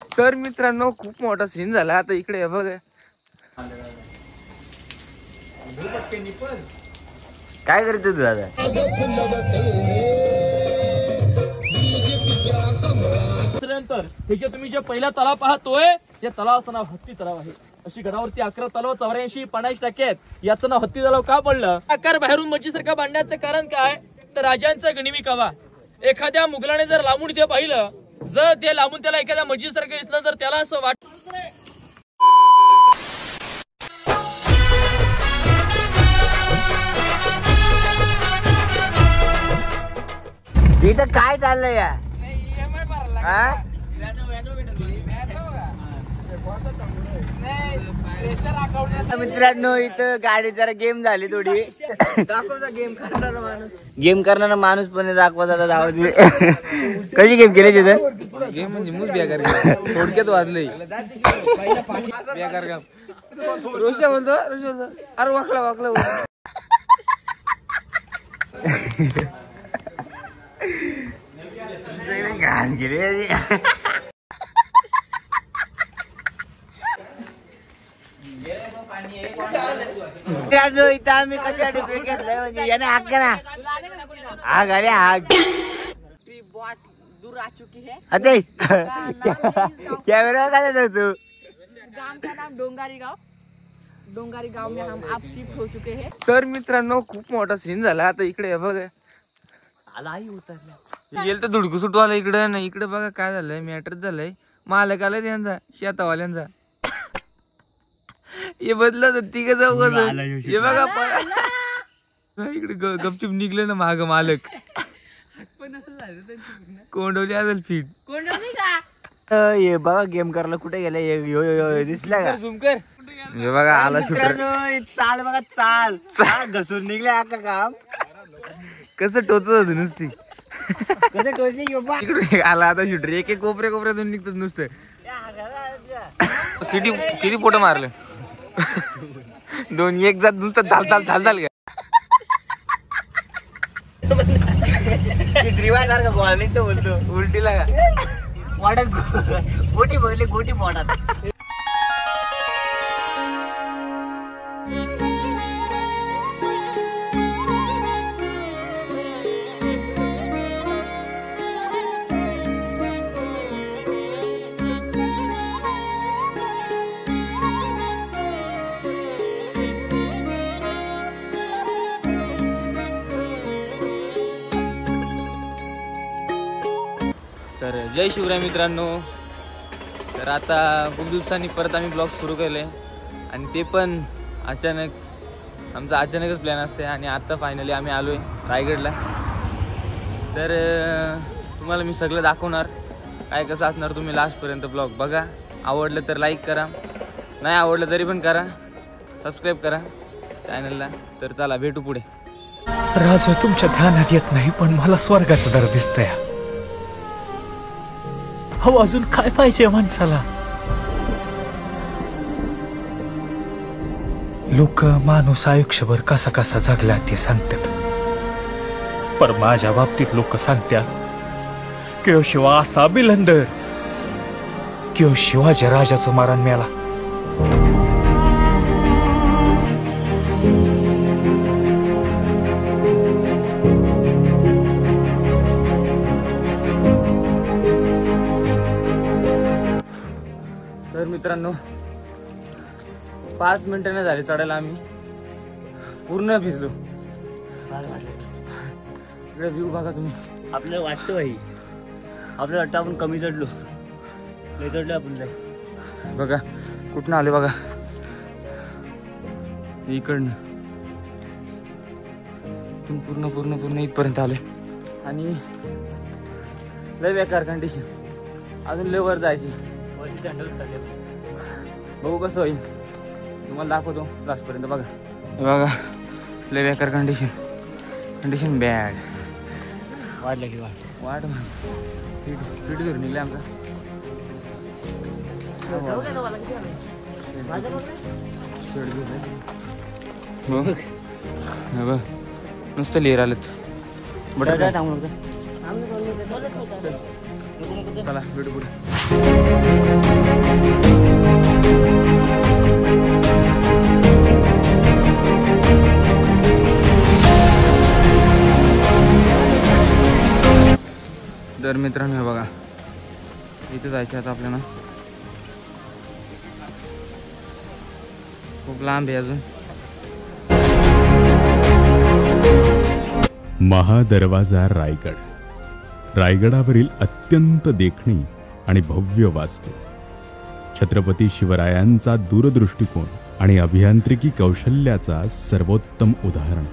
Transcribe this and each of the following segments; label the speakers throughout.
Speaker 1: तर मित्रांनो खूप मोठा सीन झाला आता इकडे बघ
Speaker 2: काय करतो तू दादा?
Speaker 3: नंतर हे जे तुम्ही जे पहिला तलाव पाहतोय या तलावाचं नाव हत्ती तलाव आहे. अशी गडावरती 11 तलाव 84-85% आहेत. याचं नाव हत्ती तलाव का पडलं? आकार बाहेरून मच्छीसारखा बांधण्याचं कारण काय तर राजांचा गनिमी कावा. एखाद्या मुघलाने जर लांबून ते पाहिलं जर ते लांबून त्याला एखाद्या मच्छीसारखं दिसलं तर त्याला असं वाटत
Speaker 2: इथं काय चाललंय या? मित्रांनो इथं गाडी जरा गेम झाली थोडी. गेम करणारा माणूस पण दाखवत आता धावत. कशी गेम केली तिथं?
Speaker 1: गेम म्हणजे मूज बेकार थोडक्यात वाजलंय. बेकार रोशा बोलतो अरे वाकला वाकला
Speaker 2: घाण केली. इथं आम्ही कशासाठी ब्रेक घेतलाय म्हणजे याने हाक ना आग आले आग
Speaker 4: दूर आ चुकी है.
Speaker 2: अरे कॅमेरा काय तू?
Speaker 4: गांव का नाम डोंगारी गांव. डोंगारी गांव में हम आप शिफ्ट हो चुके हैं.
Speaker 1: तर मित्रांनो खूप मोठा सीन झाला आता इकडे बघ
Speaker 2: आलाही उतरला.
Speaker 1: गेल तर धुडकू सुटवाला इकडे ना इकडे बघा काय झालंय मॅटर झालंय. मालक आलाय त्यांचा शेतावाल्यांचा हे बदलत तिघ जाऊ हे बघा इकडे गपचूप निघलं ना माग मालक कोंडवली असेल फीट.
Speaker 2: हे बघा गेम करायला कुठे गेला दिसला का?
Speaker 1: झूम कर हे बघा आला शूटर.
Speaker 2: चाल बघा चाल घसरून निघले अख्खा काम.
Speaker 1: कसं टोचत होत नुसती
Speaker 2: कसं टोचली
Speaker 1: इकडे आला आता शूटर. एक एक कोपऱ्यातून निघतात नुसतं. किती फोटो मारले दोन एक जात नुसतं धाल धाल धाल धाल का
Speaker 2: सारखा बॉल तो बोलतो
Speaker 1: उलटीला का
Speaker 2: वाटत गोटी बघली गोटी पोटात.
Speaker 1: तर जय शिवराय मित्रांनो. तर आता खूप दिवसांनी परत आम्ही ब्लॉग सुरू केले आणि ते पण अचानक आमचा अचानकच प्लॅन असते आणि आता फायनली आम्ही आलो आहे रायगडला. तर तुम्हाला मी सगळं दाखवणार काय कसं असणार. तुम्ही लास्टपर्यंत ब्लॉग बघा. आवडलं तर लाईक करा नाही आवडलं तरी पण करा. सबस्क्राईब करा चॅनलला. तर चला भेटू पुढे.
Speaker 5: राजा तुमच्या ध्यानात येत नाही पण मला स्वर्गाचं दर दिसतंय. हो अजून काय पाहिजे माणसाला? लोक माणूस आयुष्यभर कसा कसा जगला ते सांगतात पर माझ्या बाबतीत लोक सांगतात की शिवा असा बिलंदर की शिवाजी राजाचं मारण मेला.
Speaker 1: तर मित्रांनो 5 मिनिटांनी झाले चढायला. आम्ही पूर्ण भिजलो. इकडे व्ह्यू बघा तुम्ही.
Speaker 2: आपल्याला वाटतं भाई आपल्याला वाटतं आपण कमी चढलो लय चढलो आपण.
Speaker 1: बघा कुठनं आले बघा इकडनं पूर्ण पूर्ण पूर्ण इथपर्यंत आले आणि लय बेकार कंडिशन. अजून लय वर जायची. बघू कसं होईल तुम्हाला दाखवतो लास्टपर्यंत. बघा बघा लय बेकार कंडिशन बॅड.
Speaker 2: वाढलं की
Speaker 1: वाट स्पीड धरून निघले आमचा. नुसतं लिहिर आलं चला भेटू पुढे. तर मित्रांनो हे बघा इथे जायचं आता आपल्याला. खूप लांब आहे अजून.
Speaker 6: महादरवाजा रायगड. रायगडावरील अत्यंत देखणी आणि भव्य वास्तू, छत्रपती शिवरायांचा दूरदृष्टिकोन आणि अभियांत्रिकी कौशल्याचा सर्वोत्तम उदाहरण.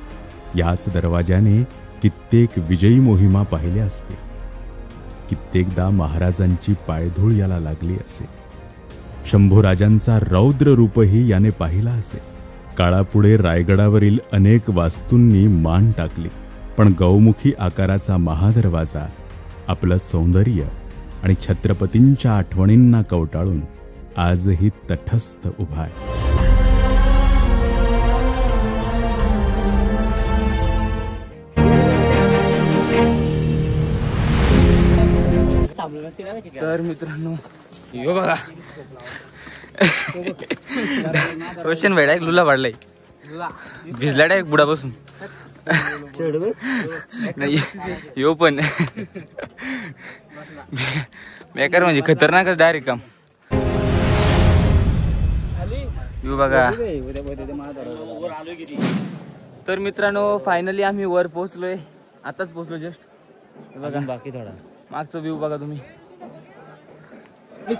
Speaker 6: याच दरवाजाने कित्येक विजयी मोहिमा पाहिल्या असतील. कित्येकदा महाराजांची पायधूळ याला लागली असेल. शंभूराजांचा रौद्र रूपही याने पाहिला असेल. काळापुढे रायगडावरील अनेक वास्तूंनी मान टाकली, पण गौमुखी आकाराचा महादरवाजा आपलं सौंदर्य आणि छत्रपतींच्या आठवणींना कवटाळून आजही तटस्थ उभा आहे.
Speaker 1: तर मित्रांनो यो बघा रोशन भाई डायरेक्ट लुला पाडलाय. भिजला डायरेक्ट बुडापासून. नाही यो पण बेकार म्हणजे खतरनाकच डायरेक्ट काम. यो बघा. तर मित्रांनो फायनली आम्ही वर पोहोचलोय. आताच पोहोचलो जस्ट. बघा
Speaker 2: बाकी थोडा
Speaker 1: मागचा व्ह्यू बघा तुम्ही.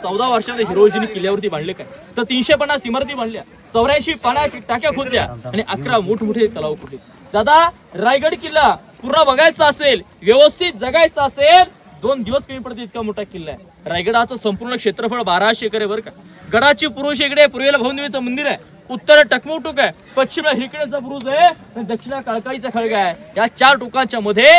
Speaker 3: 14 वर्षात हिरोजीने किल्ल्यावरती बांधले काय तर 350 इमारती बांधल्या, 84 पाण्याच्या टाक्या खोदल्या आणि 11 मोठमोठे तलाव खोदले. दादा रायगड किल्ला पूर्ण बघायचा असेल, व्यवस्थित जगायचा असेल, 2 दिवस कमी पडते इतका मोठा किल्ला आहे. रायगडाचं संपूर्ण क्षेत्रफळ 1200 एकर आहे बरं का. गडाची पूर्वेकडे पूर्वेला भौमदेवीचं मंदिर आहे, उत्तर टकमौटुक आहे, पश्चिमला हिरकणीचा बुरुज आहे आणि दक्षिणा काळकाईचा खळगा आहे. या 4 टोकांच्या मध्ये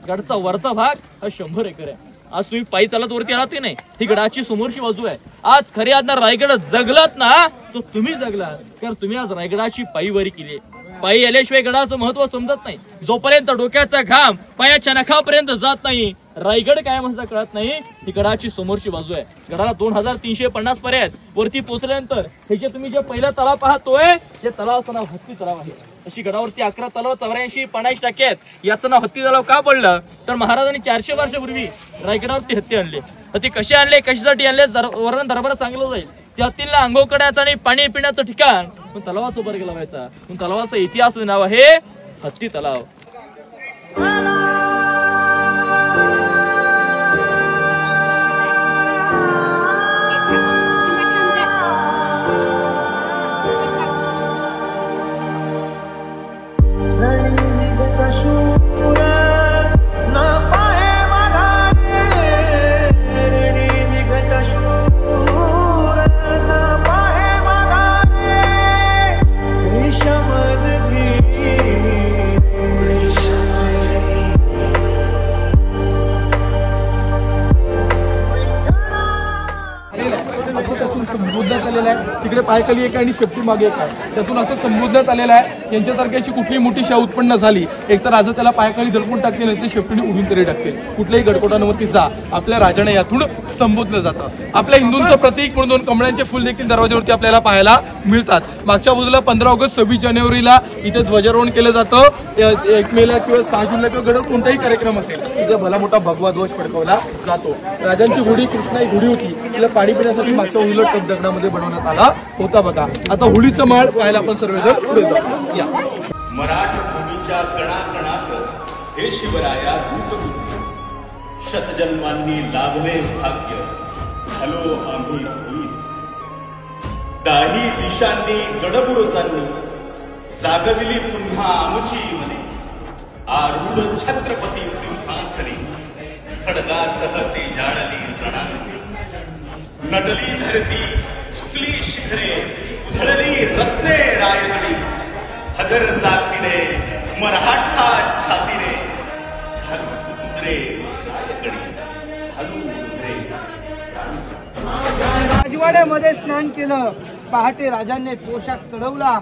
Speaker 3: गडचा वरचा भाग हा 100 एकर आहे. आज तुम्ही पायी चालत वरती आलात की नाही, ही गडाची समोरची बाजू आहे. आज खरी आज ना रायगड जगलात ना तो तुम्ही जगलात, कारण तुम्ही आज रायगडाची पायीवारी केली. पायी आल्याशिवाय गडाचं महत्व समजत नाही. जोपर्यंत डोक्याचा घाम पायाच्या नखापर्यंत जात नाही रायगड काय म्हणता कळत नाही. ही गडाची समोरची बाजू आहे. गडाला 2350 पर्यंत. वरती पोहोचल्यानंतर हे जे तुम्ही जे पहिला तलाव पाहतोय ते तलावाचं नाव हत्ती तलाव आहे. अशी गडावरती 11 तलाव 84 पाण्याची टाकी आहेत. याचं नाव हत्ती तलाव का पडलं तर महाराजांनी 400 वर्षापूर्वी रायगडावरती हत्ती आणले. हत्ती कसे आणले, कशासाठी आणले वर्णन दरबारात सांगलं जाईल. त्या हत्तीला आंघोळ करण्याचं आणि पाणी पिण्याचं ठिकाण पण तलावाचा उभार केला व्हायचा. पण तलावाचा इतिहास नाव आहे हत्ती तलाव.
Speaker 7: तिकडे पायखाली एक आणि शेपटी मागे एक आहे. त्यातून असं संबोधण्यात आलेलं आहे यांच्यासारखी अशी कुठलीही मोठी शाह उत्पन्न झाली एक तर आज त्याला पायखाली धडकून टाकतील नाही तर शेपटीने उडून तरी टाकतील. कुठल्याही गडकोटांवरती जा आपल्या राजाने यातून संबोधलं जातं. आपल्या हिंदूंचं प्रतीक म्हणून 2 कमळांचे फुल देखील दरवाज्यावरती आपल्याला पाहायला मिळतात. मागच्या बाजूला 15 ऑगस्ट 26 जानेवारीला इथे ध्वजारोहण केलं जातं. 1 मेला किंवा 6 जूनला किंवा गडावर कोणताही कार्यक्रम असेल तिथे भला मोठा भगवा ध्वज फडकवला जातो. राजांची घोडी कृष्णा ही घोडी होती, तिला पाणी पिण्यासाठी मागच्या बाजूला टप दगडामध्ये बनवण्यात आला होता बघा. आता होळीचं माळ पाहायला आपण सर्वजण पुढे जाऊ या.
Speaker 8: मराठभूमीच्या कणाकणात हे शिवराया रूप दिसले. शतजन्मांनी लाभले भाग्य झालो आम्ही दाही दिशांनी गडबुरुजांनी जागविली पुन्हा आमची मने. आरूढ छत्रपती सिंहासनी खडगासह ते जाळली रणांगणी. नटली धरती झुकली शिखरे उधळली रत्ने रायगडी. हजर जातीने मराठा छातीने हलू गुजरे रायगडी हलू गुजरे.
Speaker 9: राजवाड्यामध्ये स्नान केलं. पहाटे राजांनी पोशाख चढवला.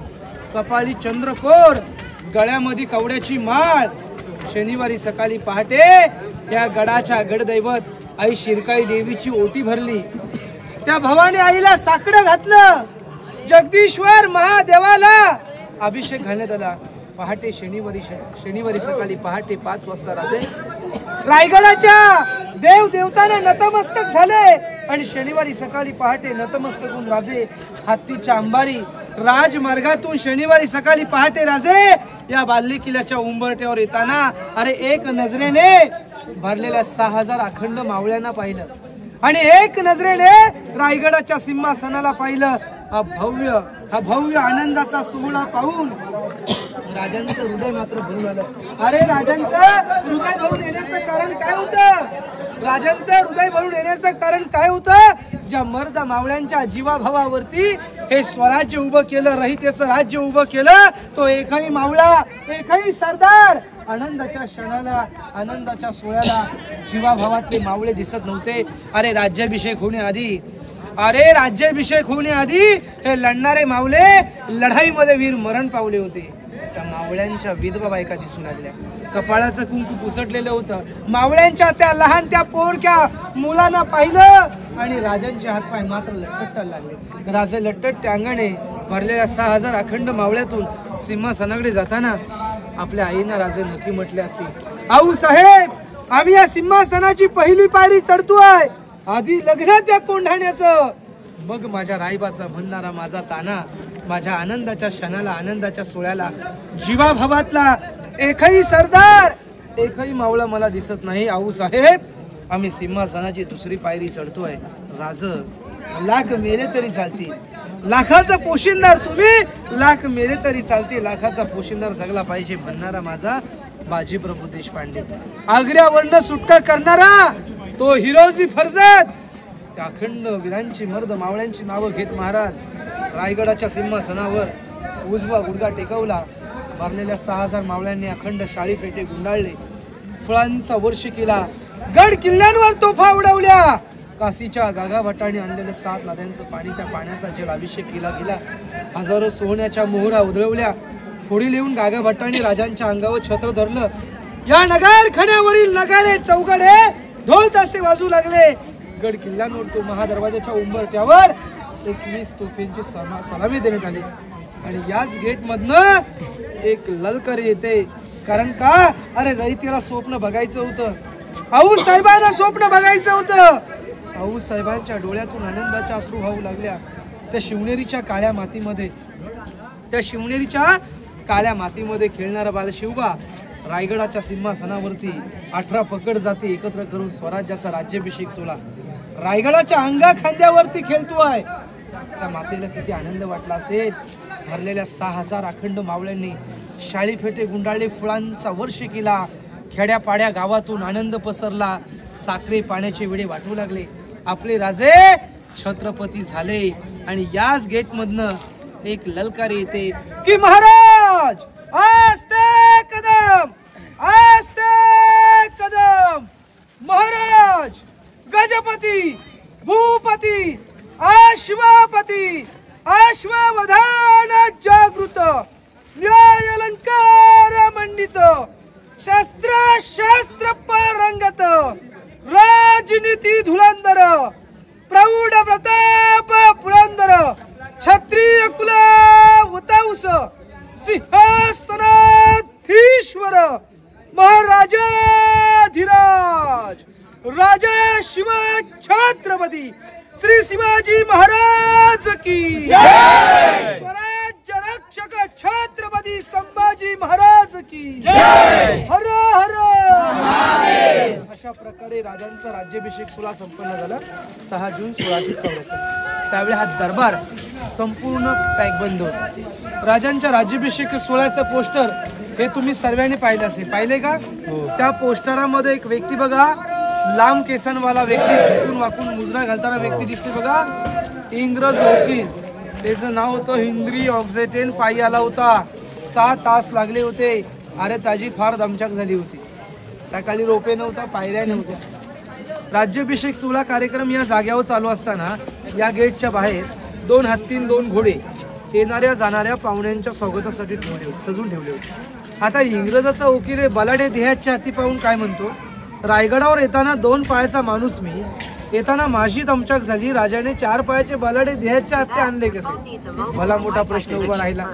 Speaker 9: कपाळी चंद्रकोर, गळ्यामध्ये कवड्याची माळ. शनिवारी सकाळी पहाटे या गडाच्या गडदैवत आई शिरकाई देवीची ओटी भरली. त्या भवानी आईला साकडं घातलं. जगदीश्वर महादेवाला अभिषेक घालण्यात आला. पहाटे शनिवारी सकाळी पहाटे 5 वाजता राजे रायगडाच्या देव देवताने नतमस्तक झाले आणि शनिवारी सकाळी पहाटे नतमस्तक होऊन राजे हत्तीच्या अंबारी राजमार्गातून शनिवारी सकाळी पहाटे राजे या बाल्ली किल्ल्याच्या उंबरठ्यावर येताना अरे एक नजरेने भरलेल्या 6000 अखंड मावळ्यांना पाहिलं आणि एक नजरेने रायगडाच्या सिंहासनाला पाहिलं. हा भव्य आनंदाचा सोहळा पाहून राजांचं हृदय मात्र भरून आलं. अरे राजांचं हृदय भरून येण्याचं कारण काय होतं? राजांचं हृदय भरून येण्याचं कारण काय होतं? ज्या मर्द मावळ्यांच्या जीवाभावावरती हे स्वराज्य उभं केलं, रहितेचं राज्य उभं केलं, तो एकही मावळा, एकही सरदार आनंदाच्या क्षणाला, आनंदाच्या सोहळ्याला जीवाभावातले मावळे दिसत नव्हते. अरे राज्याभिषेक होण्याआधी हे लढणारे मावळे लढाईमध्ये वीर मरण पावले होते. त्या मावळ्यांच्या विधवा बायका दिसून लागल्या, कपाळाचं कुंकू पुसटलेलं होतं. मावळ्यांच्या त्या लहान त्या पोरक्या मुलांना पाहिलं आणि राजांचे हातपाय मात्र लटपटायला लागले. राजे लटपट अंगाने भरलेल्या 6000 अखंड मावळ्यातून सिंहासनाकडे जाताना आपल्या आईना राजे नक्की म्हटले असते, आऊ साहेब, आम्ही या सिंहासनाची पहिली पायरी चढतोय, आधी लग्न त्या कोंढाण्याचं, मग माझ्या राईबाचा म्हणणारा माझा ताना, माझ्या आनंदाच्या क्षणाला, आनंदाच्या सोहळ्याला जीवाभावातला एकही सरदार, एकही मावळा मला दिसत नाही. आऊ साहेब, आम्ही सिंहासनाची दुसरी पायरी चढतोय. राज, लाख मेले तरी चालतील, लाखाचा पोशिंदार तुम्ही, लाख मेले तरी चालतील, लाखाचा पोशिंदार सगळा पाहिजे म्हणणारा माझा बाजी प्रभू देशपांडे, आग्र्यावरनं सुटका करणारा तो हिरोजी फर्जत, त्या अखंड वीरांची मर्द मावळ्यांची नावं घेत महाराज रायगडाच्या सिंहासनावर उजवा गुडघा टेकवला. भरलेल्या 6000 मावळ्यांनी अखंड शाळी पेटे गुंडाळले, फळांचा वर्ष केला, गड किल्ल्यांवर तोफा उडवल्या, काशीच्या गागाभटाने आणलेले 7 नद्यांचं पाणी, त्या पाण्याचा जल अभिषेक केला गेला, हजारो सोन्याच्या मोहरा उधळवल्या, फोडी लिहून गागाभटाने राजांच्या अंगावर छत्र धरलं. या नगारखान्यावरील नगारे चौघडे ढोल तासे वाजू लागले. गड किल्ल्यांवर तो महादरवाजाच्या उंबरठ्यावर 21 तोफेंची सलामी देण्यात आली आणि याच गेट मधनं एक ललकर येते. कारण का? अरे रयतेला स्वप्न बघायचं होतं, आऊ साहेबांना स्वप्न बघायचं होतं. आऊ साहेबांच्या डोळ्यातून आनंदाच्या अश्रू वाहू लागल्या. त्या शिवनेरीच्या काळ्या मातीमध्ये खेळणारा बाळ शिवबा रायगडाच्या सिंहासनावरती 18 पकड जाती एकत्र करून स्वराज्याचा राज्याभिषेक सोहळा रायगडाच्या अंगा खांद्यावरती खेळतोय. त्या मातेला किती आनंद वाटला असेल. भरलेल्या 6000 अखंड मावळ्यांनी शाळी फेटे गुंडाळले, फुलांचा वर्ष केला, खेड्यापाड्या गावातून आनंद पसरला, साखरे पाण्याचे विडे वाटू लागले. आपले राजे छत्रपती झाले आणि याच गेट मधनं एक ललकार येते की महाराज आस्ते कदम, आस्ते कदम, महाराज गजपती, भूपती, अश्वपती, अश्ववधान जागृत, न्याय अलंकार मंडित, शस्त्र पारंगत, राजनीती धुरंधर, प्रौढ प्रताप पुरंदर, क्षत्रिय कुलवतंस, सिंहासनाधीश्वर, महाराजाधिराज, राजा शिव छत्रपती श्री शिवाजी महाराज की जय, स्वराज्य रक्षक छत्रपती संभाजी महाराज की जय, हर हर महादेव. अशा प्रकारे राजांचा राज्याभिषेक सोहळा संपन्न झाला 6 जून 1674. त्यावेळी हा दरबार संपूर्ण पॅकबंद होता. राजांच्या राज्याभिषेक सोहळ्याचं पोस्टर हे तुम्ही सर्वांनी पाहिलं असेल, पाहिले का? त्या पोस्टरामध्ये एक व्यक्ती बघा, लांब केसांवाला व्यक्ती, झुकून वाकून मुजरा घालताना व्यक्ती दिसते बघा, इंग्रज वकील. त्याचं नाव होतं हेनरी ऑक्झेटेन. पायी आला होता, 7 तास लागले होते. अरे त्याची फार दमछाक झाली होती. त्या काळी रोपे नव्हता, पायऱ्या नव्हत्या. राज्याभिषेक सोहळा कार्यक्रम या जाग्यावर चालू असताना या गेटच्या बाहेर 2 हत्ती 2 घोडे येणाऱ्या जाणाऱ्या पाहुण्यांच्या स्वागतासाठी सजून ठेवले होते. आता इंग्रजाचा वकील हे बलाढ्य देहाच्या हत्ती पाहून काय म्हणतो, रायगडावर येताना 2 पायाचा माणूस मी, येताना माझी दमछाक झाली, राजाने 4 पायाचे बलाढ्य देहाच्या हत्ती आणले कसे? भला मोठा प्रश्न उभा राहिला.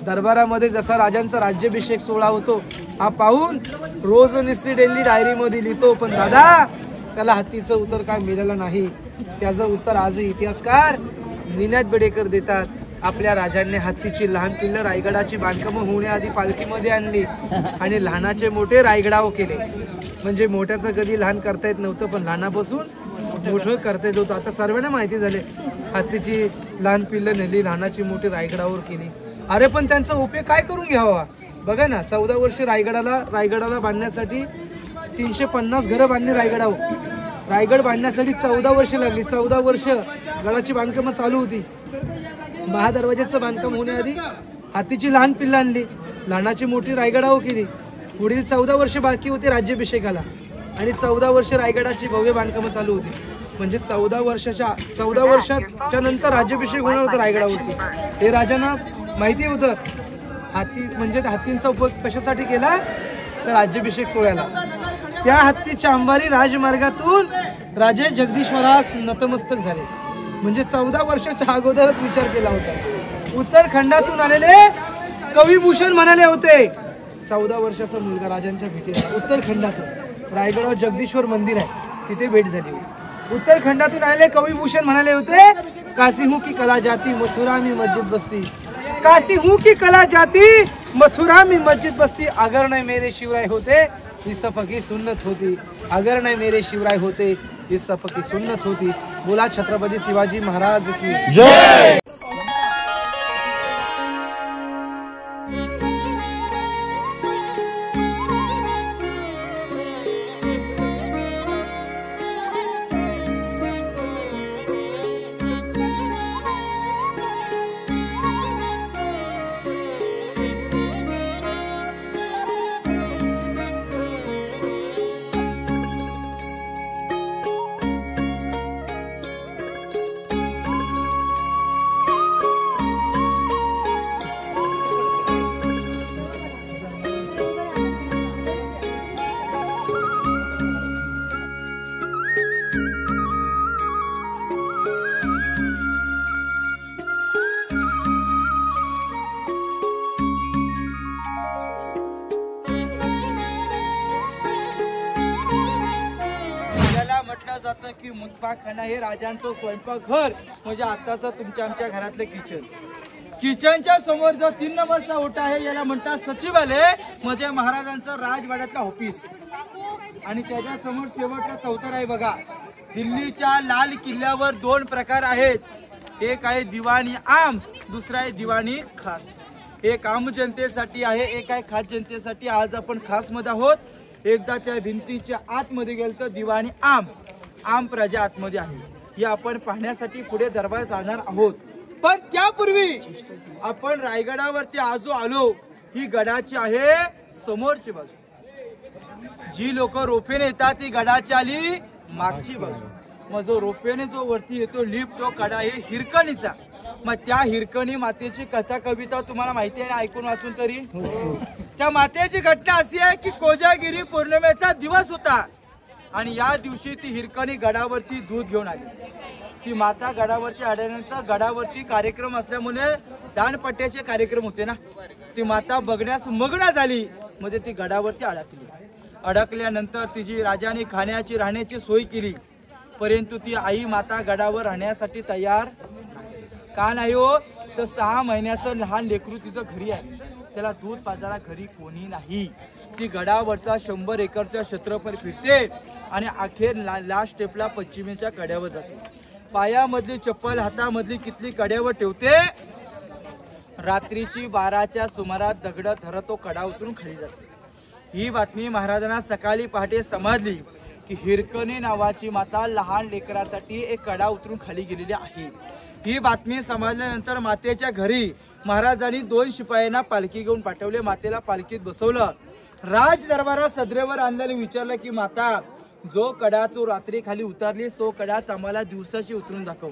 Speaker 9: दरबारामध्ये जसा राजांचा राज्याभिषेक सोहळा होतो हा पाहून रोज निस्ती डेली डायरी मध्ये लिहितो, पण दादा त्याला हत्तीचं उत्तर काय मिळालं नाही. त्याचं उत्तर आजही इतिहासकार निनाद बेडेकर देतात. आपल्या राजांनी हत्तीची लहान पिल्लं रायगडाची बांधकामं होण्याआधी पालखीमध्ये आणली आणि लहानाचे मोठे रायगडावर केले. म्हणजे मोठ्याचं कधी लहान करता येत नव्हतं, पण लहानापासून मोठं करता येत होतं. आता सर्वांना माहिती झाले, हत्तीची लहान पिल्लं नेली, लहानाची मोठी रायगडावर केली. अरे पण त्यांचा उपयोग काय करून घ्यावा. बघा ना, 14 वर्ष रायगडाला बांधण्यासाठी 350 घरं बांधली रायगडावर. रायगड बांधण्यासाठी 14 वर्ष लागली. 14 वर्ष गडाची बांधकामं चालू होती. महादरवाज्याचं बांधकाम होण्याआधी हातीची लहान पिल्लं आणली, लहानाची मोठी रायगडावर केली. पुढील 14 वर्ष बाकी होते राज्याभिषेकाला आणि 14 वर्ष रायगडाची भव्य बांधकामं चालू होती. म्हणजे 14 वर्षाच्या नंतर राज्याभिषेक होणार होता रायगडावरती. हे राजांना माहिती होतं. हत्तींचा उपयोग कशासाठी केला तर राज्याभिषेक सोहळ्याला. त्या हत्तीच्या अंबारी राजमार्गातून राजे जगदीश महाराज नतमस्तक झाले. म्हणजे 14 वर्षाच्या अगोदरच विचार केला होता. उत्तराखंडातून आलेले कविभूषण म्हणाले होते. 14 वर्षाचा मुलगा राजांच्या भेटीला उत्तराखंडातून रायगडावर जगदीश्वर मंदिर आहे, तिथे भेट झाली. उत्तराखंडातून आलेले कविभूषण म्हणाले होते, काशी हूं की कला जाती मथुरा में मस्जिद बस्ती. काशी हूं की कला जाती मथुरा में मस्जिद बस्ती. अगर नहीं मेरे शिवराय होते इस सफर की सुन्नत होती. अगर नहीं मेरे शिवराय होते इस सफर की सुन्नत होती. बोला छत्रपती शिवाजी महाराज की जय. जातं की मुतपाखाना हे राजांचं स्वयंपाकघर. म्हणजे आताचं तुमच्या आमच्या घरातलं किचन. किचनच्या समोर जो 3 नंबरचा ओटा आहे याला म्हणतात सचिवालय. म्हणजे महाराजांचं राजवाड्यातलं ऑफिस. आणि त्याच्या समोर शेवटचा चौथर आहे बघा. दिल्लीच्या लाल किल्ल्यावर 2 प्रकार आहेत. एक आहे दिवाणी आम, दुसरा आहे दिवाणी खास. एक आम जनतेसाठी आहे, एक आहे खास जनतेसाठी. आज आपण खास मध्ये आहोत. एकदा त्या भिंतीच्या आतमध्ये गेलं तर दिवाणी आम प्रजा आतमध्ये आहे. हे आपण पाहण्यासाठी पुढे दरबार जाणार आहोत. पण त्यापूर्वी आपण रायगडावरती आलो. ही गडाची आहे समोरची बाजू. जी लोक रोपेने येतात ती गडाची आली मागची बाजू. मग जो रोपेने जो वरती येतो लिफ्ट, तो कडा आहे हिरकणीचा. मग त्या हिरकणी मातेची कथा कविता तुम्हाला माहिती आहे, ऐकून वाचून तरी. त्या मातेची घटना अशी आहे की कोजागिरी पौर्णिमेचा दिवस होता आणि या दिवशी ती हिरकणी गडावरती दूध घेऊन आली. ती माता गडावरती आल्यानंतर गडावरती कार्यक्रम असल्यामुळे दानपट्ट्याचे कार्यक्रम होते ना, ती माता बघण्यास मग्न झाली. म्हणजे ती गडावरती अडकल्यानंतर तिची राजाने खाण्याची राहण्याची सोय केली. परंतु ती आई माता गडावर राहण्यासाठी तयार का नाही हो. तर 6 महिन्याचं लहान लेकरू तिचं घरी आहे, त्याला दूध पाजायला घरी कोणी नाही. ती गडावरचा 100 एकरचा क्षेत्रफळ फिरते आणि अखेर लास्ट स्टेपला पश्चिमेच्या कड्यावर जाते. पायामधली चप्पल हातामधली कितली कड्यावर ठेवते. रात्रीची 12च्या सुमारात दगड धरत तो कडा उतरून खाली जाते. ही बातमी महाराजांना सकाळी पहाटे समजली की हिरकणी नावाची माता लहान लेकरासाठी एक कडा उतरून खाली गेलेली आहे. ही बातमी समजल्यानंतर मातेच्या घरी महाराजांनी 2 शिपायांना पालखी घेऊन पाठवले. मातेला पालखीत बसवलं. राज दरबारात सदरेवर आणल्याने विचारलं की माता, जो कडा तू रात्री खाली उतरलीस तो कडाच आम्हाला दिवसाची उतरून दाखव.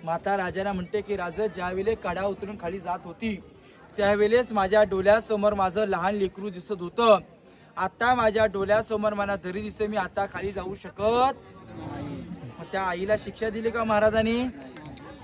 Speaker 9: माता राजाला म्हणते की राजा, ज्यावेळेस कडा उतरून खाली जात होती त्यावेळेस माझ्या डोळ्यासमोर माझं लहान लेकरू दिसत होतं. आता माझ्या डोळ्यासमोर मला तरी दिसते, मी आता खाली जाऊ शकत. त्या आईला शिक्षा दिली का महाराजांनी?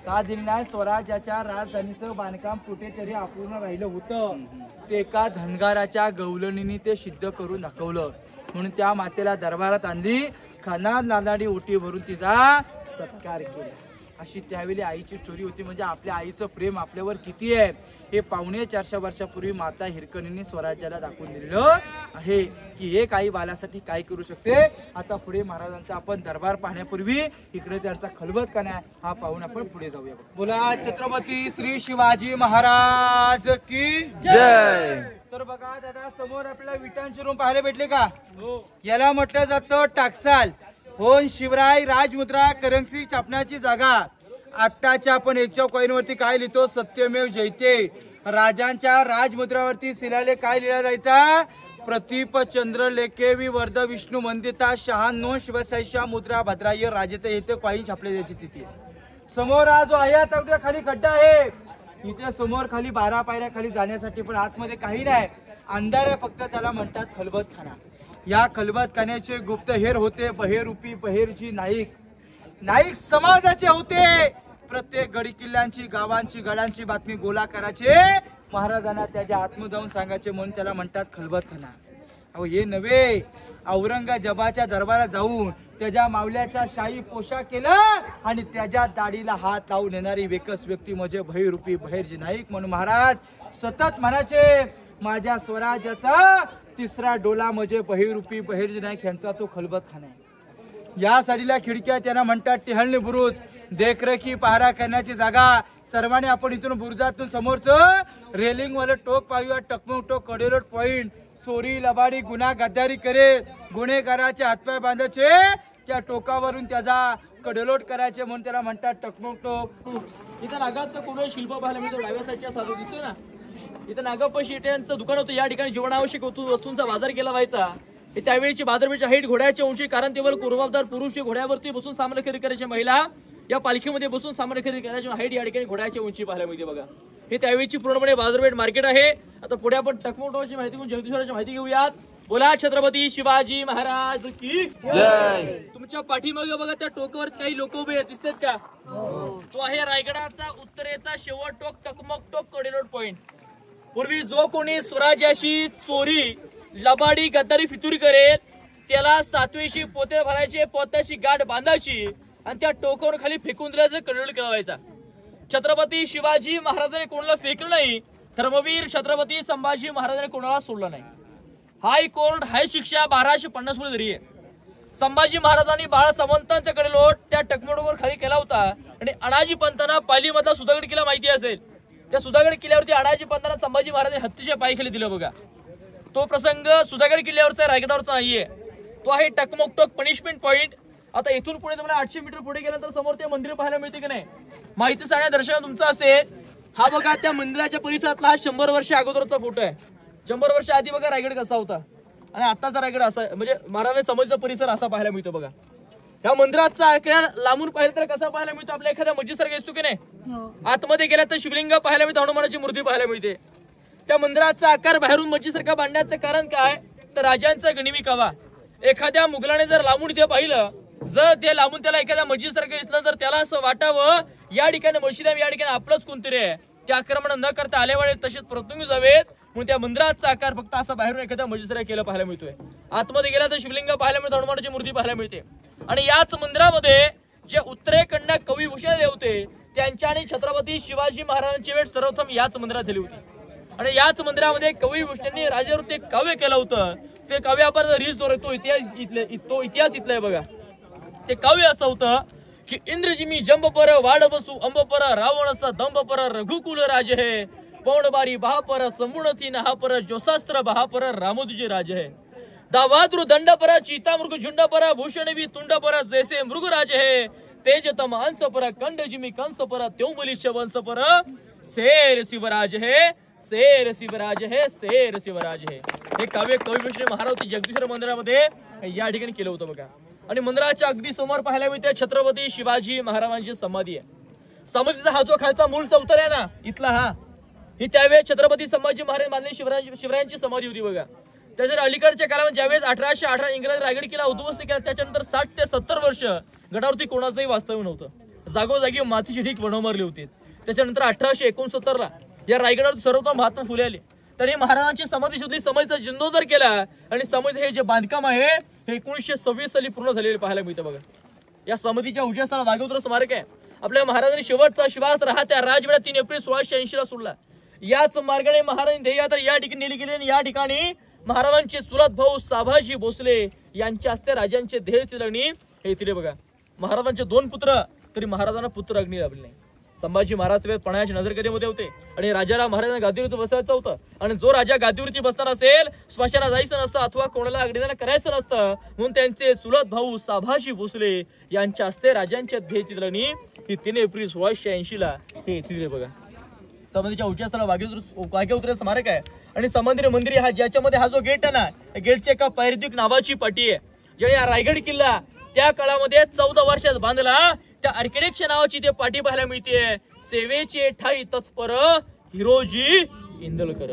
Speaker 9: का दिली नाही? स्वराज्याच्या राजधानीचं बांधकाम कुठेतरी अपूर्ण राहिलं होतं. ते एका धनगाराच्या गवलणीने ते सिद्ध करून दाखवलं. म्हणून त्या मातेला दरबारात आणली खाना नानाडी ओटी भरून तिचा सत्कार केला. अशी त्यावेळी आईची चोरी होती. म्हणजे आपल्या आईचं प्रेम आपल्यावर किती आहे हे 450 वर्षापूर्वी माता हिरकणीने स्वराज्याला दाखवून दिलेलं आहे की एक आई बालासाठी काय करू शकते. आता पुढे महाराजांचा आपण दरबार पाहण्यापूर्वी इकडे त्यांचा खलबतखाना आहे हा पाहून आपण पुढे जाऊया. बोला छत्रपती श्री शिवाजी महाराज की
Speaker 1: जय.
Speaker 9: तर बघा दादा समोर आपल्याला विटांचे रूम पाहायला भेटले का. याला म्हटलं जातं टाकसाल. होन शिवराय राजमुद्रा करन्सी छापण्याची जागा. आत्ताच्या आपण 1च्या कॉइन वरती काय लिहितो सत्यमेव जयते. राजांच्या राजमुद्रावरती शिलालेख काय लिहिला जायचा प्रतीप चंद्र लेखे विवर्ध विष्णू मंदिता 96 शिवशैषा मुद्रा भद्राय राजते इथे कॉइन छापले जायची तिथे. समोर हा जो आहे आता खाली खड्डा आहे इथे समोर खाली 12 पायऱ्या खाली जाण्यासाठी पण आतमध्ये काही नाही अंधार आहे फक्त. त्याला म्हणतात खलबतखाना. या खलबतखान्याचे गुप्तहेर होते बहेरूपी बहेरजी नाईक. नाईक समाजाचे होते. प्रत्येक गडी किल्ल्यांची गावांची गडांची बातमी गोला करायचे महाराजांना त्याच्या आत्म जाऊन सांगायचे म्हणून त्याला म्हणतात खलबतखाना. अहो हे नव्हे औरंगजेबाच्या दरबारात जाऊन त्याच्या मावल्याचा शाही पोशाख केला आणि त्याच्या दाढीला हात लावून येणारी एकच व्यक्ती म्हणजे बहिरूपी बहिर्जी नाईक. म्हणून महाराज सतत म्हणायचे माझ्या स्वराज्याचा तिसरा डोला म्हणजे बहिरूपी बहिर्जी नाईक यांचा तो खलबतखाना आहे. या साडीला खिडक्या त्यांना म्हणतात टेहळणी बुरुज. देखरेखी पहारा करण्याची जागा. सर्वांनी आपण इथून बुरुजातून समोरचं रेलिंग वाले टोक पाहूया. टकमक टोक कडेलोट पॉइंट. चोरी लबाडी गुन्हा गद्दारी करे गुन्हेगाराचे हातपाय बांधायचे त्या टोकावरून त्याचा कडेलोट करायचे म्हणून त्याला म्हणतात टकमक टोक.
Speaker 3: इथं नागाचं कोण शिल्प पाहायला मिळतो डाव्या साईडच्या साधू दिसतोय ना. इथं नागप्पा शेट्यांचं दुकान होतं. या ठिकाणी जीवनावश्यक वस्तूंचा बाजार केला व्हायचा. त्यावेळीची बाजारपेठची हाईट घोड्याच्या उंची कारण तेवढं कुरबाबदार पुरुष घोड्यावरती बसून सामान खरेदी करायचे. महिला या पालखीमध्ये बसून सामान खरेदी करायची. हाईट या ठिकाणी घोड्याच्या उंची पाहायला मिळते बघा. हे त्यावेळीची पूर्णपणे बाजारपेठ मार्केट आहे. आता पुढे आपण टकमोटोची माहिती घेऊन जगदीश्वराची माहिती घेऊयात. बोला छत्रपती शिवाजी महाराज की जय. तुमच्या पाठीमागे बघा त्या टोकावर काही लोक उभे दिसतात का. तो आहे रायगडाचा उत्तरेचा शेवट टोक टकमक टोक कडेलोट पॉइंट. पूर्वी जो कोणी स्वराज्याशी चोरी लबाडी गद्दारी फितुरी करेल त्याला सातवेशी पोते भरायचे पोत्याची गाठ बांधायची आणि त्या टोकावर खाली फेकून दिल्याचं कडेलोट केला व्हायचा. छत्रपती शिवाजी महाराजांनी कोणाला फेकलं नाही. धर्मवीर छत्रपती संभाजी महाराजांनी कोणाला सोडलं नाही. हाय कोर्ट हाय शिक्षा 1250 मध्ये तरी आहे. संभाजी महाराजांनी बाळा सावंतांचा कडेलोट त्या टकमोटोवर खाली केला होता आणि अनाजी पंतांना पालीमधला सुधागड किल्ला माहिती असेल. त्या सुधागड किल्ल्यावरती अनाजी पंतांना संभाजी महाराजांनी हत्तीच्या पायी खाली दिलं बघा. तो प्रसंग सुधागड किल्ल्यावरचा रायगडावरचा नाहीये. तो आहे टकमोकटोक पनिशमेंट पॉइंट. आता इथून पुढे तुम्हाला 800 मीटर पुढे गेल्यानंतर समोर ते मंदिर पाहायला मिळते की नाही. माहिती सांगण्या दर्शन तुमचं असेल. हा बघा त्या मंदिराच्या परिसरातला हा 100 वर्ष अगोदरचा फोटो आहे. 100 वर्ष आधी बघा रायगड कसा होता आणि आताचा रायगड असा म्हणजे महाराज समाधीचा परिसर असा पाहायला मिळतो बघा. या मंदिराचा आकार लांबून पाहिलं तर कसा पाहायला मिळतो आपल्या एखाद्या मस्जिदसारखा दिसतो की नाही. आतमध्ये गेला तर शिवलिंग पाहायला मिळतं. हनुमानाची मूर्ती पाहायला मिळते. त्या मंदिराचा आकार बाहेरून मस्जिदसारखा बांधण्याचं कारण काय तर राजांचा गनिमी कावा. एखाद्या मुघलाने जर लांबून इथे पाहिलं जर ते लांबून त्याला एखाद्या मस्जिदसारखं दिसलं तर त्याला असं वाटावं या ठिकाणी मस्जिद आहे या ठिकाणी आपलंच कोणतरी आहे. ते आक्रमण न करता आलेवाळे तसेच परतून जावेत म्हणून त्या मंदिराचा आकार फक्त असा बाहेरून एखाद्या मस्जिदसारखा केला पाहायला मिळतोय. आतमध्ये गेला तर शिवलिंग पाहायला मिळतं. हनुमानाची मूर्ती पाहायला मिळते. आणि याच मंदिरामध्ये जे उत्तरेकडनं कवी भूषण होते त्यांच्या आणि छत्रपती शिवाजी महाराजांची भेट सर्वप्रथम याच मंदिरात झाली होती. आणि याच मंदिरामध्ये कवी भूषणांनी राजावरती एक काव्य केलं होतं. ते काव्य आपण रीज तो इतिहास इथला आहे बघा. ते काव्य असं होतं की इंद्रजिमी जंब पर वाड बसू अंब पर रावणसा दंब पर रघुकुल राज है पौणबारी बहा पर संबुणती नहा पर जोशास्त्र बहा पर रामोदजी राज है दावाद्रु दंड पर चीता मृग झुंड पर भूषण भी तुंड पर जैसे मृगराज है तेजतम अंश पर कंड जिमी कंस पर त्यों बलिष्ठ वंश पर शेर शिवराज है शेर शिवराज है शेर शिवराज है. हे काव्य कविभूषण महाराज जगदीश्वर मंदिरामध्ये या ठिकाणी केलं होतं बघा. आणि मंदिराच्या अगदी समोर पाहायला मिळते छत्रपती शिवाजी महाराजांची समाधी आहे. समाधीचा हा जो खालचा मूळ चौतर आहे ना इथला हा ही त्यावेळेस छत्रपती संभाजी महाराज बांधलेली शिवरायांची समाधी होती बघा. त्याच्या अलीकडच्या काळामध्ये ज्यावेळेस 1818 इंग्रज रायगड किल्ला उद्ध्वस्त केला त्याच्यानंतर 60 ते 70 वर्ष गडावरती कोणाचंही वास्तव्य नव्हतं. जागोजागी मातीची ढीक बनवमारली होती. त्याच्यानंतर 1869 ला या रायगडावर सर्वप्रथम महात्मा फुले आले त्यांनी महाराजांची समाधी शोधली, समाधीचा जीर्णोद्धार केला आणि समाधी हे जे बांधकाम आहे हे 1926 साली पूर्ण झालेले पाहायला मिळतं बघा. या समाधीच्या उजास्थानात वाघोत्तर स्मारक आहे. आपल्या महाराजांनी शेवटचा श्वास राहत्या राजवाड्यात 3 एप्रिल 1680 ला सोडला. याच मार्गाने महाराजांनी ध्येयात्रा या ठिकाणी नेली गेली आणि या ठिकाणी महाराजांचे चुलत भाऊ साभाजी भोसले यांच्या हस्ते राजांचे ध्येय लग्नी हे तिथे बघा. महाराजांचे 2 पुत्र तरी महाराजांना पुत्र अग्नी लाभले नाही. संभाजी महाराज पणाच्या नजरकधेमध्ये होते आणि राजाराम महाराजांना गादीवरती बसायचं होतं आणि जो राजा गादीवरती बसणार असेल स्मशानात जायचं नसतं अथवा कोणाला अग्निदान करायचं नसतं म्हणून त्यांचे चुलत भाऊ साभाजी भोसले यांच्या हस्ते राजांच्या ध्येय चित्रणी ही 3 एप्रिल 1680 ला हे तिथे बघा. समाधीच्या उच्चस्थानाला वाघोत्तर स्मारक आहे आणि समाधी मंदिर हा ज्याच्यामध्ये हा जो गेट आहे ना गेटच्या एका पायरीद्वीप नावाची पाटी आहे. ज्याने हा रायगड किल्ला त्या काळामध्ये 14 वर्षात बांधला त्या आर्किटेक्टच्या नावाची ते पाठी पाहायला मिळते. सेवेचे ठाई तत्पर हिरोजी इंदलकर.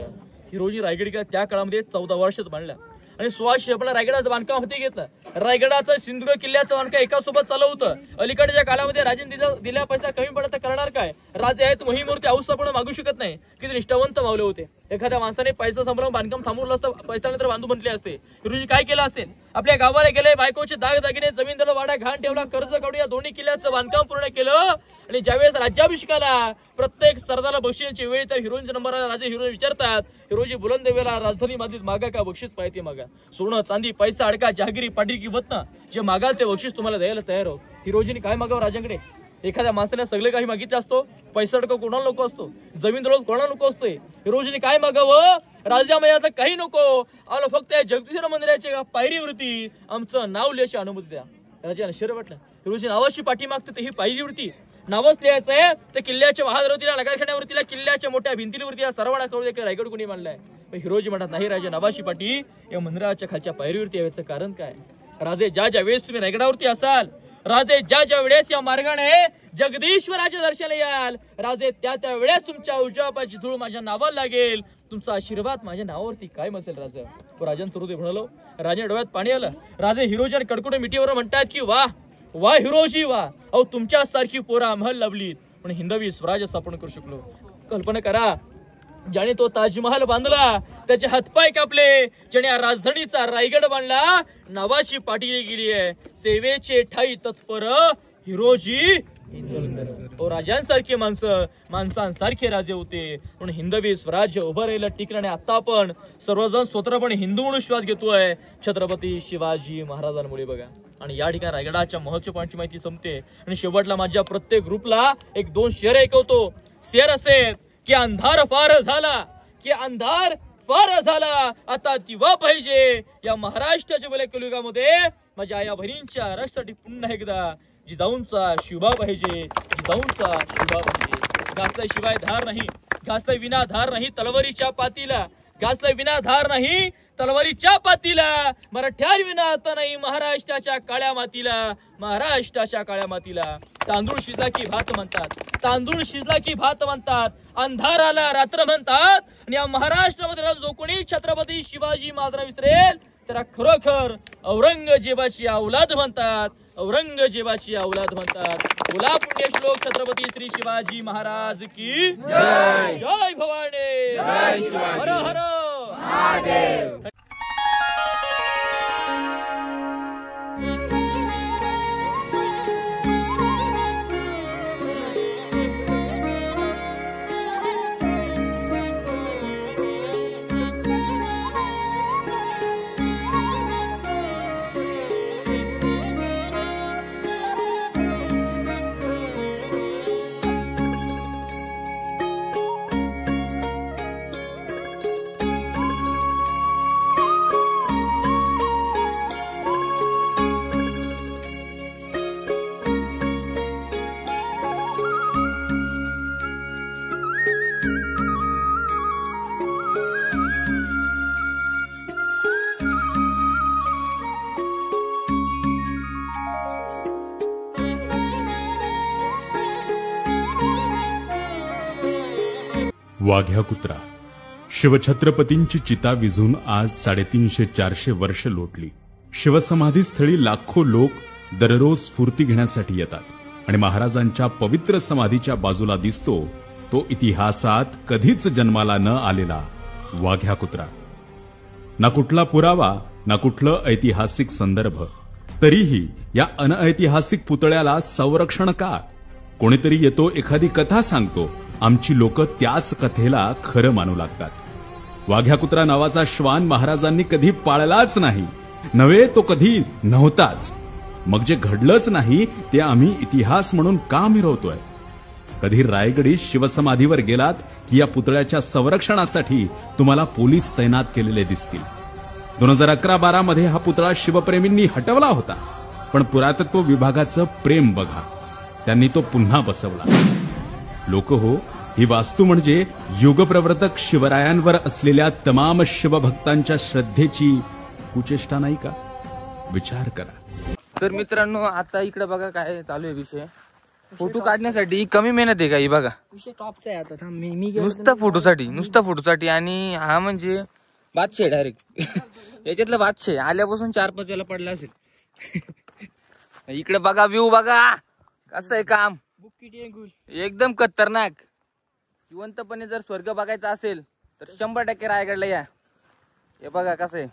Speaker 3: हिरोजी रायगड किल्ला त्या काळामध्ये 14 वर्षात बांधला आणि 1600 आपला रायगडाचं बांधकाम हाती घेतलं. रायगडाचं सिंधुदुर्ग किल्ल्याचं बांधकाम एकासोबत चालू होतं. अलीकडच्या काळामध्ये राजांनी दिल्या पैसा कमी पडत करणार काय. राजे आहेत मोहीमूर्ती औसा पण मागू शकत नाही. किती निष्ठावंत मावले होते. एखाद्या माणसाने पैसा संभ्रम बांधकाम थांबवलं असतं पैसा नंतर बांधू म्हटले असते. हिरोजी काय केलं असेल आपल्या गावाला गेले बायकोचे दागदागिने जमीन दिलं वाडा घाण ठेवला कर्ज काढू या दोन्ही किल्ल्याचं बांधकाम पूर्ण केलं आणि ज्यावेळेस राज्याभिषेकाला प्रत्येक सरदाराला बक्षिसाची वेळ त्या हिरोईनचा नंबर राजे हिरोईन विचारतात हिरोजी बुलंद देवेला राजधानी मातीत मागा का बक्षीस पाहिजे मागा. सोनं चांदी पैसा अडका जहागिरी पाटील किंमत ना जे मागाल ते बक्षीस तुम्हाला द्यायला तयार आहोत. हिरोजीने काय मागावं राजांकडे. एखाद्या माणसाने सगळे काही मागितले असतो. पैसा अडका कोणाला नको असतो. जमीन दौलत कोणाला नको असतोय. हिरोजीने काय मागावं राजामध्ये आता काही नको आलो फक्त या जगदीश्वर मंदिराच्या पायरीवरती आमचं नाव लिहायची अनुमती द्या. राजाने आश्चर्य वाटलं. हिरोजी नावाची पाठी मागते तर ही पायरीवरती नावच लिहायचंय. त्या किल्ल्याच्या महादरवतीला नगरखान्यावरतीला किल्ल्याच्या मोठ्या भिंतीवरती या सर्वांना कळू दे रायगड कोणी मांडलाय. हिरोजी म्हणतात नाही राजा नावाची पाठी या मंदिराच्या खालच्या पायरीवरती यायचं कारण काय. राजे ज्या वेळेस तुम्ही रायगडावरती असाल राजे ज्या वेळेस या मार्गाने जगदीश्वराच्या दर्शनाला याल राजे त्या वेळेस तुमच्या उजव्या पायाची धूळ माझ्या नावाला लागेल. तुमचा आशीर्वाद माझ्या नावावरती काय मसेल राजा. राजांचं हृदय म्हणालो. राजा डोळ्यात पाणी आलं. राजे हिरोजी कडकडून मिठीवर म्हणतात की वा वा हिरोजी वा अहो तुमच्या सारखी पोरा महल लाभलीत पण हिंदवी स्वराज्य स्थापन करू शकलो. कल्पना करा ज्याने तो ताजमहाल बांधला त्याचे हातपाय कापले. ज्याने राजधानीचा रायगड बांधला नावाची पाठी गेली आहे. सेवेचे ठाई तत्पर हिरोजी इंदलकर. राजांसारखे माणसांसारखे राजे होते म्हणून हिंदवी स्वराज्य उभं राहिलं टिकलं. आणि आता आपण सर्वजण स्वतंत्रपणे हिंदू म्हणून श्वास घेतोय छत्रपती शिवाजी महाराजांमुळे बघा. आणि या ठिकाणी रायगडाच्या महत्वाची माहिती संपते आणि शेवटला माझ्या प्रत्येक ग्रुपला 1-2 शेर ऐकवतो. शेर असेल की अंधार फार झाला आता दिवा पाहिजे या महाराष्ट्राच्या वेळेला कलियुगामध्ये माझ्या आया बहिणींच्या रक्षासाठी पुन्हा एकदा जिजाऊंचा शिवा पाहिजे. जिजाऊंचा शिवा पाहिजे. घासला शिवाय धार नाही घासला विना धार नाही तलवारीच्या पातीला घासला विना धार नाही तलवारीच्या पातीला मराठ्यार विना आता नाही महाराष्ट्राच्या काळ्या मातीला तांदूळ शिजला की भात म्हणतात अंधाराला रात्र म्हणतात. आणि या महाराष्ट्रामध्ये जो कोणी छत्रपती शिवाजी महाराजांना विसरेल त्याला खरोखर औरंगजेबाची औलाद म्हणतात. बोला पुण्यश्लोक छत्रपती श्री शिवाजी महाराज की जय भवानी हर हर महादेव.
Speaker 6: वाघ्या कुत्रा शिवछत्रपतींची चिता विझून आज 350-400 वर्ष लोटली. शिवसमाधी स्थळी लाखो लोक दररोज स्फूर्ती घेण्यासाठी येतात आणि महाराजांच्या पवित्र समाधीच्या बाजूला दिसतो तो इतिहासात कधीच जन्माला न आलेला वाघ्या कुत्रा. ना कुठला पुरावा, ना कुठलं ऐतिहासिक संदर्भ, तरीही या अनऐतिहासिक पुतळ्याला संरक्षण का? कोणीतरी येतो, एखादी कथा सांगतो, आमची लोक त्याच कथेला खरं मानू लागतात. वाघ्या कुत्रा नावाचा श्वान महाराजांनी कधी पाळलाच नाही, नव्हे तो कधी नव्हताच. मग जे घडलंच नाही ते आम्ही इतिहास म्हणून का मिरवतोय? कधी रायगडी शिवसमाधीवर गेलात की या पुतळ्याच्या संरक्षणासाठी तुम्हाला पोलीस तैनात केलेले दिसतील. 2011-12 मध्ये हा पुतळा शिवप्रेमींनी हटवला होता, पण पुरातत्व विभागाचं प्रेम बघा, त्यांनी तो पुन्हा बसवला. लोक हो, ही वास्तू म्हणजे युगप्रवर्तक शिवरायांवर असलेल्या तमाम शिवभक्तांच्या श्रद्धेची कुचेष्टा नाही का? विचार करा.
Speaker 1: तर मित्रांनो, आता इकडे बघा काय चालू आहे विषय. फोटो काढण्यासाठी कमी मेहनत आहे का? ही बघा,
Speaker 9: विषय टॉपचा आहे आता. मी
Speaker 1: नुसता फोटोसाठी. आणि हा म्हणजे बादशाह डायरेक्ट याच्यातलं बादशाह आल्यापासून 4-5 वेळा पडला असेल. इकडे बघा, व्ह्यू बघा कसं आहे काम, एकदम खतरनाक. जिवंतपणे जर स्वर्ग बघायचा असेल तर 100% रायगडला या. हे बघा कसं आहे,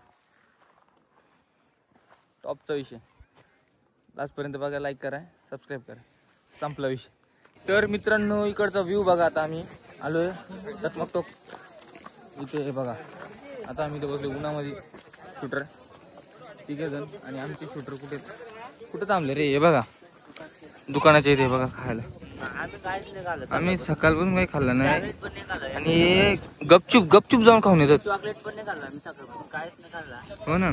Speaker 1: टॉपचा विषय. लास्टपर्यंत बघा, लाईक करा, सबस्क्राईब करा, संपला विषय. तर मित्रांनो, इकडचा व्ह्यू बघा. आता आम्ही आलोय टकमक इथे. हे बघा, आता आम्ही इथे बसलो उन्हामध्ये. शूटर 3 जण आणि आमचे शूटर कुठे थांबले रे? हे बघा दुकानाच्या इथे बघा खायला. आम्ही सकाळपासून काही खाल्लं नाही आणि गपचूप जाऊन खाऊन येतात. हो ना,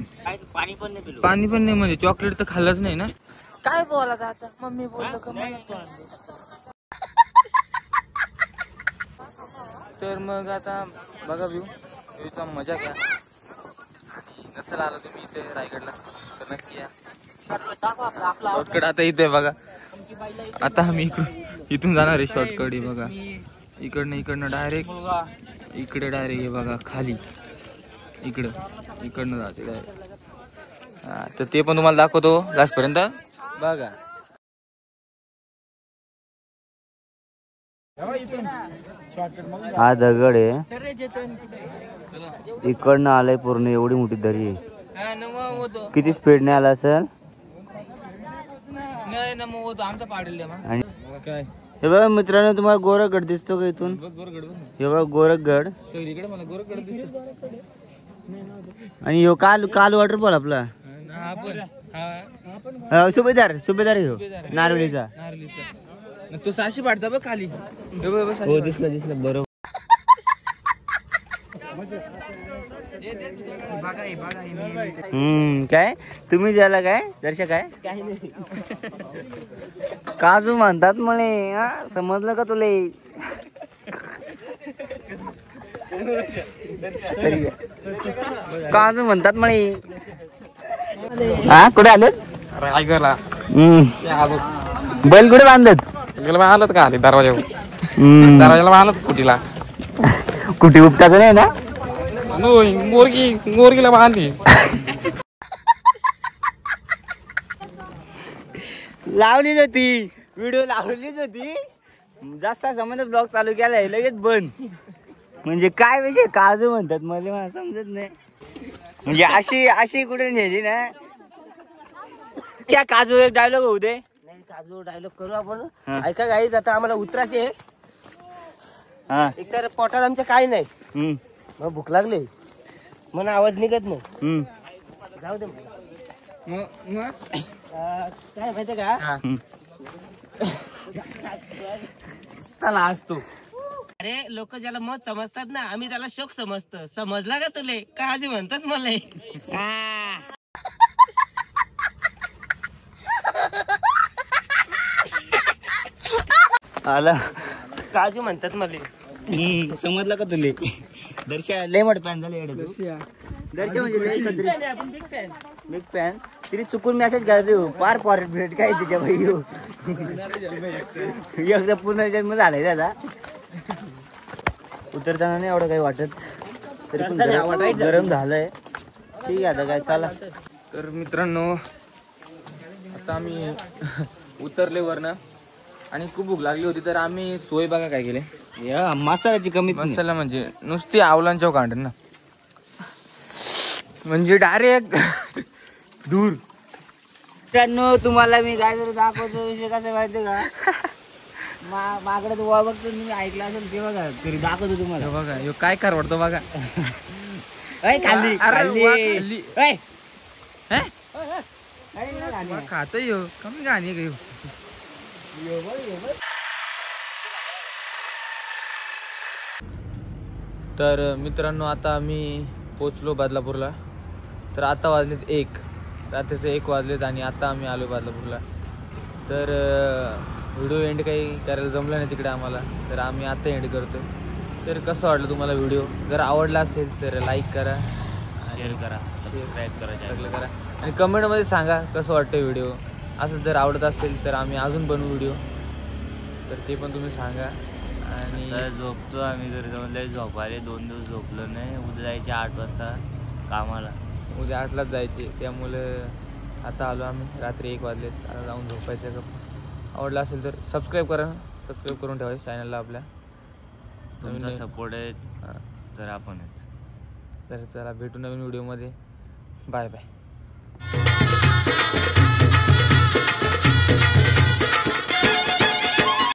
Speaker 1: पाणी पण नाही म्हणजे चॉकलेट तर खाल्लंच नाही ना. काय बोलायचं आता? मम्मी बोललं का मला. तर मग आता बघा व्ह्यूचा मजा घ्या. नसेल आला तुम्ही इथे रायगडला तर नक्की या. शॉर्टकट आता इथे बघा. आता आम्ही इथून जाणार आहे शॉर्टकट. हे बघा, इकडनं डायरेक्ट इकडे डायरेक्ट. हे बघा खाली इकडनं जाते डायरेक्ट. हा, तर ते पण तुम्हाला दाखवतो लास्ट पर्यंत बघा.
Speaker 2: हा दगड आहे, इकडनं आलंय पूर्ण. एवढी मोठी दरी आहे. किती स्पीडने आला असेल. आणि हे बघा मित्रांनो, तुम्हाला गोरखगड दिसतो का इथून? हे बघा गोरखगड. आणि ह्यो काल वॉटरफॉल आपला सुभेदार ह्यो नारवलीचा.
Speaker 1: तो 600 पाडता बघ खाली.
Speaker 2: हो, दिसलं बरोबर. काय तुम्ही ज्याला काय दर्शक काय काजू म्हणतात मला, समजलं का तुले? काजू म्हणतात म्हणे. हा, कुठे आलेत?
Speaker 3: रायगडला.
Speaker 2: बैल कुठे बांधलेत?
Speaker 3: आलत का आले दरवाजाला बांधत कुटीला.
Speaker 2: कुटी उपटाचं नाही ना?
Speaker 3: मोरगीला बांधली.
Speaker 2: लावलीच होती व्हिडिओ, लावलीच होती. जास्त समज ब्लॉग चालू केलाय लगेच बंद. म्हणजे काय विषय काजू म्हणतात मला समजत नाही. म्हणजे अशी कुठे नेली ना. काजू एक डायलॉग होऊ दे.
Speaker 9: काजू डायलॉग करू आपण. ऐका गाईज, आता आम्हाला उतरायचे. एक तर पोटात आमच्या काही नाही, मग भूक लागली, मला आवाज निघत नाही. जाऊ दे. काय माहितीये का, त्याला असतो. अरे लोक ज्याला मत समजतात ना, आम्ही त्याला शोक समजतो. समजला का तुले? काजू म्हणतात मला.
Speaker 2: आला
Speaker 9: काजू म्हणतात मला.
Speaker 2: समजलं का तुले? दर्शा लय मोठं पॅन झालं. दर्शा म्हणजे बिग पॅन. तरी चुकून मेसेज करतो पार फॉरेट काय त्याच्या भाई एकदा पूर्ण जन्म झालाय दादा. उतरताना नाही एवढं काही वाटत, तरी पण गरम झालंय. ठीक आहे आता काय चला.
Speaker 1: तर मित्रांनो, आता आम्ही उतरले वरनं आणि खूप भूक लागली होती. तर आम्ही सोय बघा काय केले.
Speaker 2: या मसाल्याची कमीत नाही.
Speaker 1: मसाला म्हणजे नुसती आवलांच्या कांड ना, म्हणजे डायरेक्ट दूर.
Speaker 2: मित्रांनो तुम्हाला मी काय जर दाखवतो विषय कसा माहिती का, माकडे तो बघतो तुम्ही ऐकला असेल ते बघा, तरी दाखवतो तुम्हाला.
Speaker 1: बघा ह्यो काय करवडतो बघा.
Speaker 2: खाली खाली
Speaker 1: खात यो कमी गाणी घेऊ. तर मित्रांनो आता आम्ही पोचलो बदलापूरला. तर आता वाजलेत 1, रात्रीचे 1 वाजलेत आणि आता आम्ही आलो बदलापूरला. तर व्हिडिओ एंड काही करायला जमलं नाही तिकडे आम्हाला, तर आम्ही आता एंड करतो. तर कसं वाटलं तुम्हाला व्हिडिओ? जर आवडला असेल तर लाईक करा, शेअर करा, सबस्क्राईब करा, सगळं करा आणि कमेंटमध्ये सांगा कसं वाटतं व्हिडिओ. असं जर आवडत असेल तर आम्ही अजून बनवू व्हिडिओ, तर ते पण तुम्ही सांगा. आणि
Speaker 2: झोपतो आम्ही घरी जाऊन, झोपायला 2 दिवस झोपलो नाही. उद्या जायचे 8 वाजता कामाला,
Speaker 1: उद्या 8लाच जायचे, त्यामुळे आता आलो आम्ही. रात्री 1 वाजलेत, आता जाऊन झोपायचं. आवडला असेल तर सबस्क्राईब करा, सबस्क्राईब करून ठेवायचं चॅनलला आपल्या.
Speaker 2: तुमचा सपोर्ट आहे तर आपण.
Speaker 1: तर चला भेटू नवीन व्हिडिओमध्ये. Bye bye.